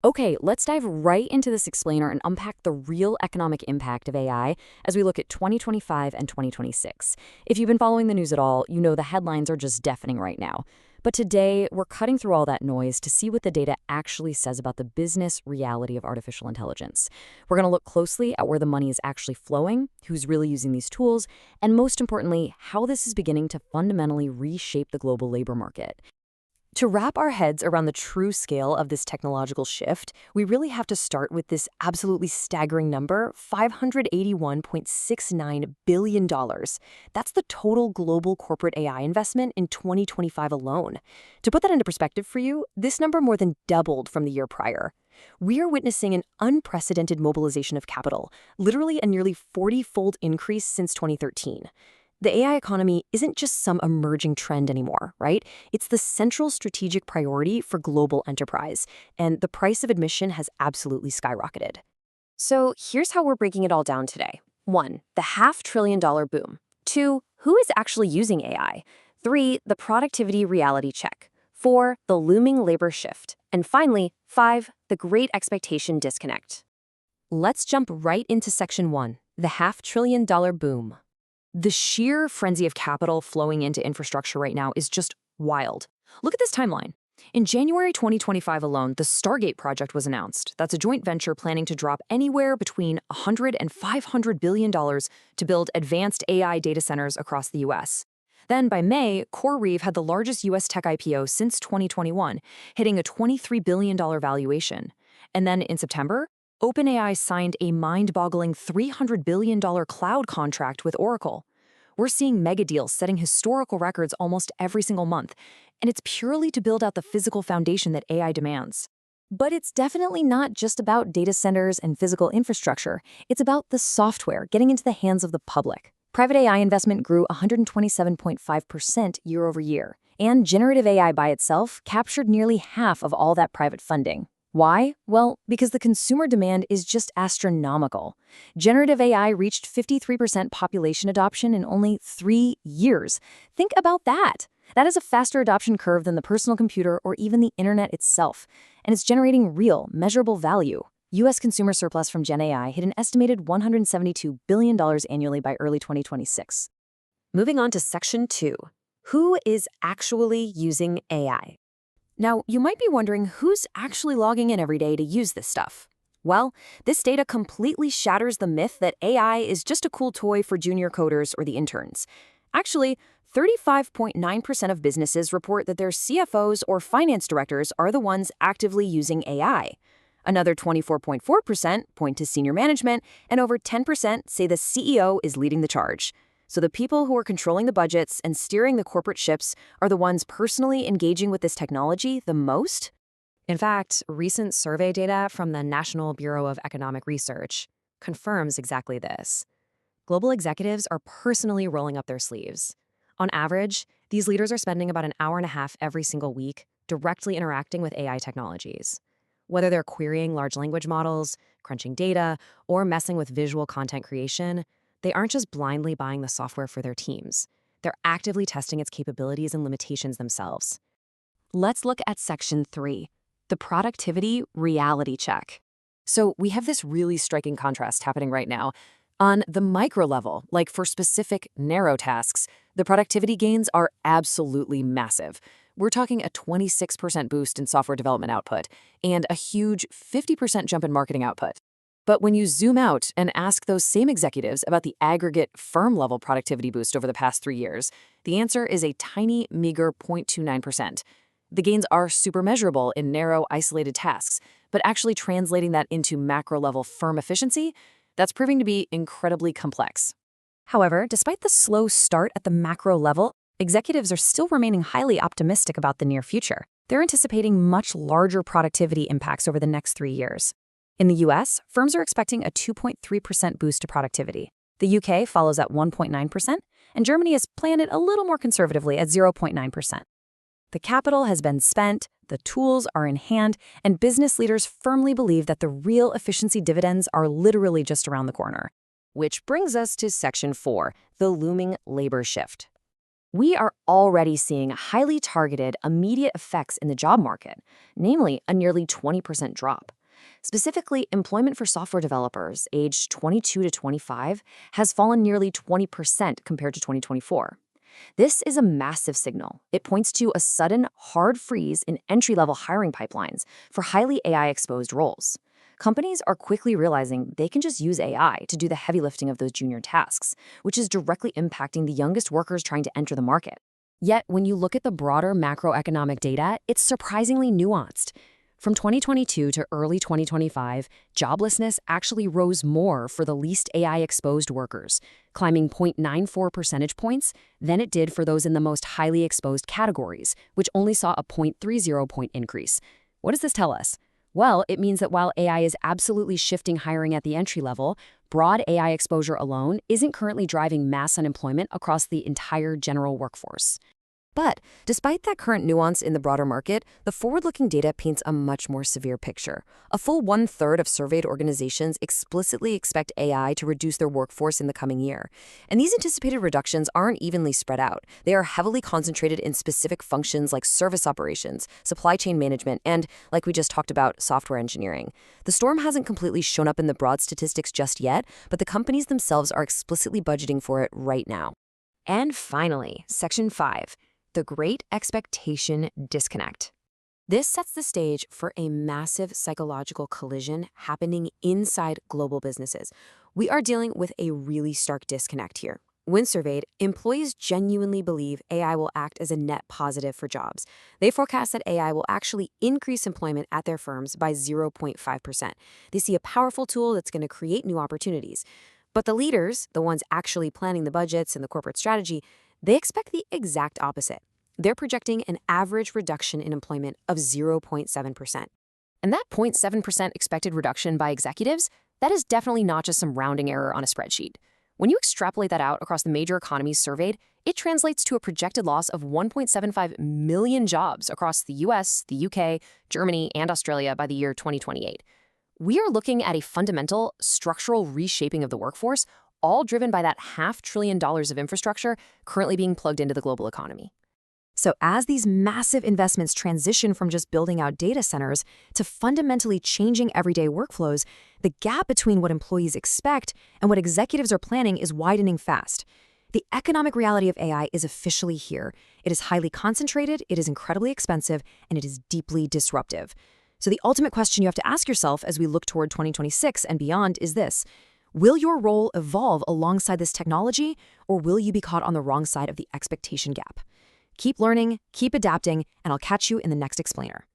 Okay, let's dive right into this explainer and unpack the real economic impact of AI as we look at 2025 and 2026. If you've been following the news at all, you know the headlines are just deafening right now. But today, we're cutting through all that noise to see what the data actually says about the business reality of artificial intelligence. We're going to look closely at where the money is actually flowing, who's really using these tools, and most importantly, how this is beginning to fundamentally reshape the global labor market. To wrap our heads around the true scale of this technological shift, we really have to start with this absolutely staggering number, $581.69 billion. That's the total global corporate AI investment in 2025 alone. To put that into perspective for you, this number more than doubled from the year prior. We are witnessing an unprecedented mobilization of capital, literally a nearly 40-fold increase since 2013. The AI economy isn't just some emerging trend anymore, right? It's the central strategic priority for global enterprise, and the price of admission has absolutely skyrocketed. So here's how we're breaking it all down today. 1. The $500 billion boom. 2. Who is actually using AI? 3. The productivity reality check. 4. The looming labor shift. And finally, 5. The great expectation disconnect. Let's jump right into section 1, the $500 billion boom. The sheer frenzy of capital flowing into infrastructure right now is just wild. Look at this timeline. In January 2025 alone, the Stargate project was announced. That's a joint venture planning to drop anywhere between $100 and $500 billion to build advanced AI data centers across the U.S. Then by May, CoreWeave had the largest U.S. tech IPO since 2021, hitting a $23 billion valuation. And then in September, OpenAI signed a mind-boggling $300 billion cloud contract with Oracle. We're seeing mega deals setting historical records almost every single month, and it's purely to build out the physical foundation that AI demands. But it's definitely not just about data centers and physical infrastructure. It's about the software getting into the hands of the public. Private AI investment grew 127.5% year over year, and generative AI by itself captured nearly half of all that private funding. Why? Well, because the consumer demand is just astronomical. Generative AI reached 53% population adoption in only 3 years. Think about that. That is a faster adoption curve than the personal computer or even the internet itself. And it's generating real, measurable value. U.S. consumer surplus from Gen AI hit an estimated $172 billion annually by early 2026. Moving on to section 2. Who is actually using AI? Now, you might be wondering who's actually logging in every day to use this stuff. Well, this data completely shatters the myth that AI is just a cool toy for junior coders or the interns. Actually, 35.9% of businesses report that their CFOs or finance directors are the ones actively using AI. Another 24.4% point to senior management, and over 10% say the CEO is leading the charge. So the people who are controlling the budgets and steering the corporate ships are the ones personally engaging with this technology the most? In fact, recent survey data from the National Bureau of Economic Research confirms exactly this. Global executives are personally rolling up their sleeves. On average, these leaders are spending about an hour and a half every single week directly interacting with AI technologies. Whether they're querying large language models, crunching data, or messing with visual content creation, they aren't just blindly buying the software for their teams. They're actively testing its capabilities and limitations themselves. Let's look at section 3, the productivity reality check. So we have this really striking contrast happening right now. On the micro level, like for specific narrow tasks, the productivity gains are absolutely massive. We're talking a 26% boost in software development output and a huge 50% jump in marketing output. But when you zoom out and ask those same executives about the aggregate firm-level productivity boost over the past 3 years, the answer is a tiny, meager 0.29%. The gains are super measurable in narrow, isolated tasks, but actually translating that into macro-level firm efficiency, that's proving to be incredibly complex. However, despite the slow start at the macro level, executives are still remaining highly optimistic about the near future. They're anticipating much larger productivity impacts over the next 3 years. In the U.S., firms are expecting a 2.3% boost to productivity. The U.K. follows at 1.9%, and Germany has planned it a little more conservatively at 0.9%. The capital has been spent, the tools are in hand, and business leaders firmly believe that the real efficiency dividends are literally just around the corner. Which brings us to section 4, the looming labor shift. We are already seeing highly targeted, immediate effects in the job market, namely a nearly 20% drop. Specifically, employment for software developers aged 22 to 25 has fallen nearly 20% compared to 2024. This is a massive signal. It points to a sudden, hard freeze in entry-level hiring pipelines for highly AI-exposed roles. Companies are quickly realizing they can just use AI to do the heavy lifting of those junior tasks, which is directly impacting the youngest workers trying to enter the market. Yet, when you look at the broader macroeconomic data, it's surprisingly nuanced. From 2022 to early 2025, joblessness actually rose more for the least AI-exposed workers, climbing 0.94 percentage points than it did for those in the most highly exposed categories, which only saw a 0.30-point increase. What does this tell us? Well, it means that while AI is absolutely shifting hiring at the entry level, broad AI exposure alone isn't currently driving mass unemployment across the entire general workforce. But despite that current nuance in the broader market, the forward-looking data paints a much more severe picture. A full one-third of surveyed organizations explicitly expect AI to reduce their workforce in the coming year. And these anticipated reductions aren't evenly spread out. They are heavily concentrated in specific functions like service operations, supply chain management, and, like we just talked about, software engineering. The storm hasn't completely shown up in the broad statistics just yet, but the companies themselves are explicitly budgeting for it right now. And finally, Section 5. The Great Expectation Disconnect. This sets the stage for a massive psychological collision happening inside global businesses. We are dealing with a really stark disconnect here. When surveyed, employees genuinely believe AI will act as a net positive for jobs. They forecast that AI will actually increase employment at their firms by 0.5%. They see a powerful tool that's going to create new opportunities. But the leaders, the ones actually planning the budgets and the corporate strategy, they expect the exact opposite. They're projecting an average reduction in employment of 0.7%. And that 0.7% expected reduction by executives, that is definitely not just some rounding error on a spreadsheet. When you extrapolate that out across the major economies surveyed, it translates to a projected loss of 1.75 million jobs across the US, the UK, Germany, and Australia by the year 2028. We are looking at a fundamental, structural reshaping of the workforce, all driven by that $500 billion of infrastructure currently being plugged into the global economy. So as these massive investments transition from just building out data centers to fundamentally changing everyday workflows, the gap between what employees expect and what executives are planning is widening fast. The economic reality of AI is officially here. It is highly concentrated, it is incredibly expensive, and it is deeply disruptive. So the ultimate question you have to ask yourself as we look toward 2026 and beyond is this: will your role evolve alongside this technology, or will you be caught on the wrong side of the expectation gap? Keep learning, keep adapting, and I'll catch you in the next explainer.